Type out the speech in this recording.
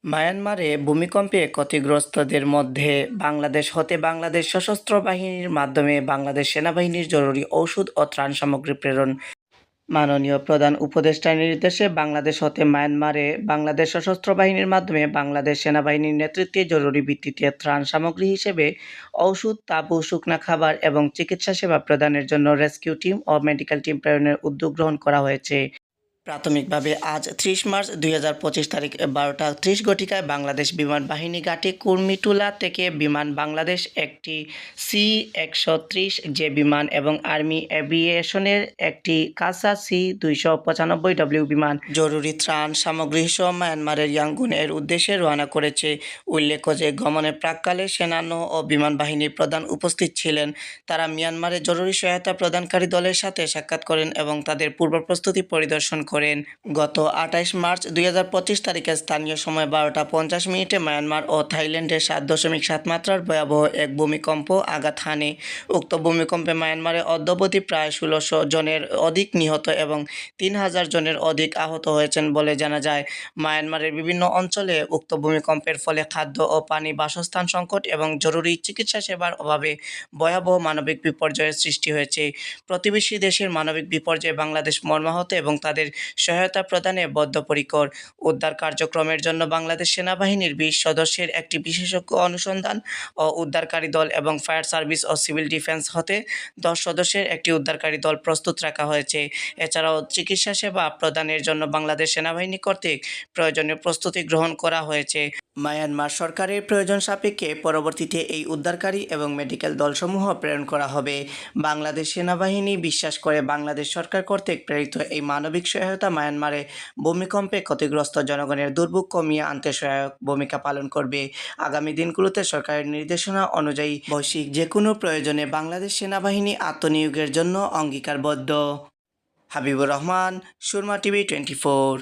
মায়ানমারে ভূমিকম্পে ক্ষতিগ্রস্তদের মধ্যে বাংলাদেশ হতে বাংলাদেশ সশস্ত্র বাহিনীর মাধ্যমে বাংলাদেশ সেনাবাহিনীর জরুরি ঔষধ ও ত্রাণ সামগ্রী প্রেরণ। মাননীয় প্রধান উপদেষ্টার নির্দেশে বাংলাদেশ হতে মায়ানমারে বাংলাদেশ সশস্ত্র বাহিনীর মাধ্যমে বাংলাদেশ সেনাবাহিনীর নেতৃত্বে জরুরি ভিত্তিতে ত্রাণ সামগ্রী হিসেবে ঔষধ, তাঁবু, শুকনা খাবার এবং চিকিৎসা সেবা প্রদানের জন্য রেস্কিউ টিম ও মেডিকেল টিম প্রেরণের উদ্যোগ গ্রহণ করা হয়েছে। প্রাথমিকভাবে আজ ৩০ মার্চ ২০২৫ তারিখ ১২টা ৩০ ঘটিকায় বাংলাদেশ বিমান বাহিনী ঘাঁটি কুর্মিটোলা থেকে বিমান বাংলাদেশ একটি সি-১৩০ জে বিমান এবং আর্মি এভিয়েশনের একটি কাসা সি-২৯৫ বিমান জরুরি ত্রাণ সামগ্রী সহ মায়ানমারের ইয়াঙ্গুন এর উদ্দেশ্যে রওনা করেছে। উল্লেখ্য যে গমনের প্রাক্কালে সেনানৌ ও বিমান বাহিনীর প্রধান উপস্থিত ছিলেন। তারা মিয়ানমারে জরুরি সহায়তা প্রদানকারী দলের সাথে সাক্ষাৎ করেন এবং তাদের পূর্ব প্রস্তুতি পরিদর্শন করেন। গত ২৮ মার্চ ২০২৫ তারিখে স্থানীয় সময় ১২টা ৫০ মায়ানমার ও থাইল্যান্ডের ৭.৭ মাত্রার ভয়াবহ এক ভূমিকম্প আঘাত হানে। উক্ত ভূমিকম্পে মায়ানমারে অদ্যাবধি প্রায় ১৬০০ জনের অধিক নিহত এবং ৩,০০০ জনের অধিক আহত হয়েছেন বলে জানা যায়। মায়ানমারের বিভিন্ন অঞ্চলে উক্ত ভূমিকম্পের ফলে খাদ্য ও পানি, বাসস্থান সংকট এবং জরুরি চিকিৎসা সেবার অভাবে ভয়াবহ মানবিক বিপর্যয়ের সৃষ্টি হয়েছে। প্রতিবেশী দেশের মানবিক বিপর্যয়ে বাংলাদেশ মর্মাহত এবং তাদের সহায়তা প্রদানে বদ্ধপরিকর। উদ্ধার কার্যক্রমের জন্য বাংলাদেশ সেনাবাহিনীর ২০ সদস্যের একটি বিশেষজ্ঞ অনুসন্ধান ও উদ্ধারকারী দল এবং ফায়ার সার্ভিস ও সিভিল ডিফেন্স হতে ১০ সদস্যের একটি উদ্ধারকারী দল প্রস্তুত রাখা হয়েছে। এছাড়াও চিকিৎসা সেবা প্রদানের জন্য বাংলাদেশ সেনাবাহিনী কর্তৃক প্রয়োজনীয় প্রস্তুতি গ্রহণ করা হয়েছে। মায়ানমার সরকারের প্রয়োজন সাপেক্ষে পরবর্তীতে এই উদ্ধারকারী এবং মেডিকেল দলসমূহ প্রেরণ করা হবে। বাংলাদেশ সেনাবাহিনী বিশ্বাস করে বাংলাদেশ সরকার কর্তৃক প্রেরিত এই মানবিক সহায়তা মায়ানমারে ভূমিকম্পে ক্ষতিগ্রস্ত জনগণের দুর্ভোগ কমিয়ে আনতে সহায়ক ভূমিকা পালন করবে। আগামী দিনগুলোতে সরকারের নির্দেশনা অনুযায়ী বৈশ্বিক যে কোনো প্রয়োজনে বাংলাদেশ সেনাবাহিনী আত্মনিয়োগের জন্য অঙ্গীকারবদ্ধ। হাবিবুর রহমান, সুরমা টিভি 24।